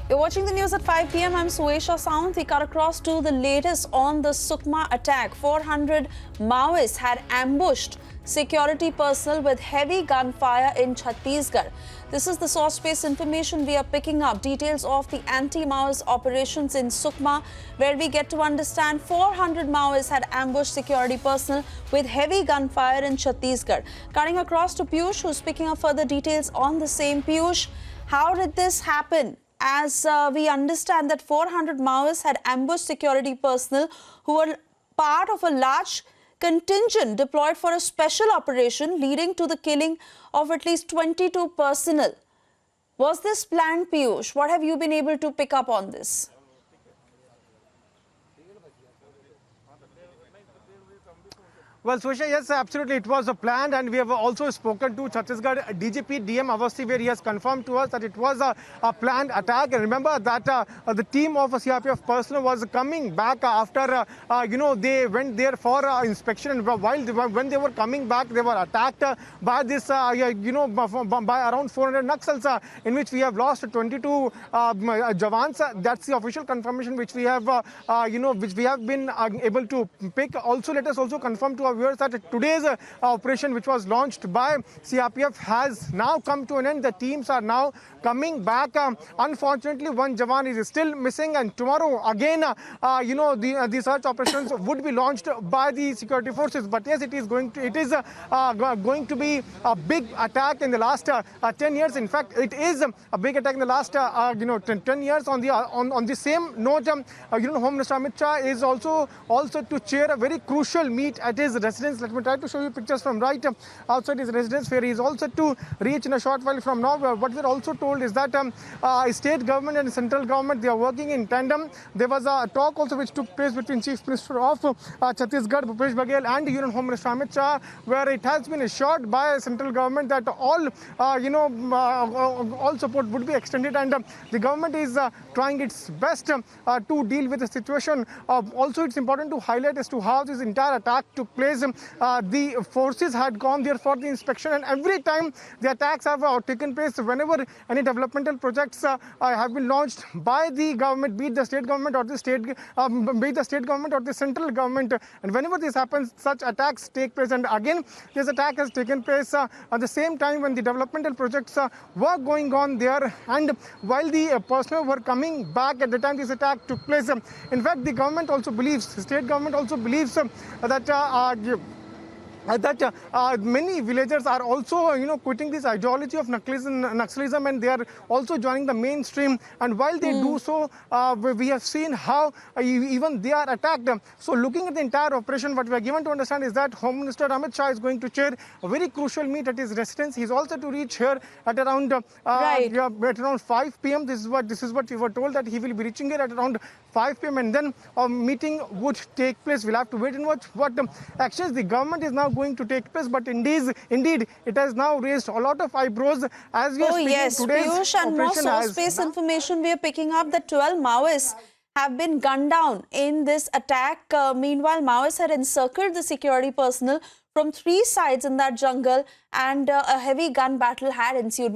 You're watching the news at 5 p.m. I'm Suesha Sound. We cut across to the latest on the Sukma attack. 400 Maoists had ambushed security personnel with heavy gunfire in Chhattisgarh. This is the source-based information we are picking up. Details of the anti-Maoist operations in Sukma, where we get to understand 400 Maoists had ambushed security personnel with heavy gunfire in Chhattisgarh. Cutting across to Piyush, who's picking up further details on the same. Piyush, how did this happen? As we understand that 400 Maoists had ambushed security personnel who were part of a large contingent deployed for a special operation leading to the killing of at least 22 personnel. Was this planned, Piyush? What have you been able to pick up on this? Well, Suesha, yes, absolutely. It was a plan, and we have also spoken to Chhattisgarh DGP DM Awasthi, where he has confirmed to us that it was a planned attack. And remember that the team of CRPF personnel was coming back after, they went there for inspection. And when they were coming back, they were attacked by this, by around 400 Naxals, in which we have lost 22 Jawans. That's the official confirmation which we have, which we have been able to pick. Also, let us also confirm to our viewers that today's operation, which was launched by CRPF, has now come to an end. The teams are now coming back. Unfortunately, one Jawan is still missing, and tomorrow again, the search operations would be launched by the security forces. But yes, it is going to be a big attack in the last 10 years. In fact, it is a big attack in the last 10 years. On the same note, Home Minister Amit Shah is also to chair a very crucial meet at his residence. Let me try to show you pictures from right outside his residence, where he is also to reach in a short while from now. What we're also told is that state government and central government, they are working in tandem. There was a talk also which took place between Chief Minister of Chhattisgarh, Bhupesh Baghel, and Union Home Minister Amit Shah, where it has been assured by central government that all support would be extended, and the government is trying its best to deal with the situation. Also, it's important to highlight as to how this entire attack took place. The forces had gone there for the inspection, and every time the attacks have taken place, whenever any developmental projects have been launched by the government, be it the state government or the central government, and whenever this happens, such attacks take place. And again, this attack has taken place at the same time when the developmental projects were going on there, and while the personnel were coming back at the time this attack took place. In fact, the government also believes, the state government also believes that many villagers are also, quitting this ideology of Naxalism, and they are also joining the mainstream. And while they do so, we have seen how even they are attacked. So, looking at the entire operation, what we are given to understand is that Home Minister Amit Shah is going to chair a very crucial meet at his residence. He is also to reach here at around at around 5 p.m. This is what we were told, that he will be reaching here at around 5 p.m. and then a meeting would take place. We'll have to wait and watch what actions the government is now going to take place. But indeed, it has now raised a lot of eyebrows as we are speaking. Yes, Piyush, and more source-based information we are picking up that 12 Maoists have been gunned down in this attack. Meanwhile, Maoists had encircled the security personnel from 3 sides in that jungle, and a heavy gun battle had ensued.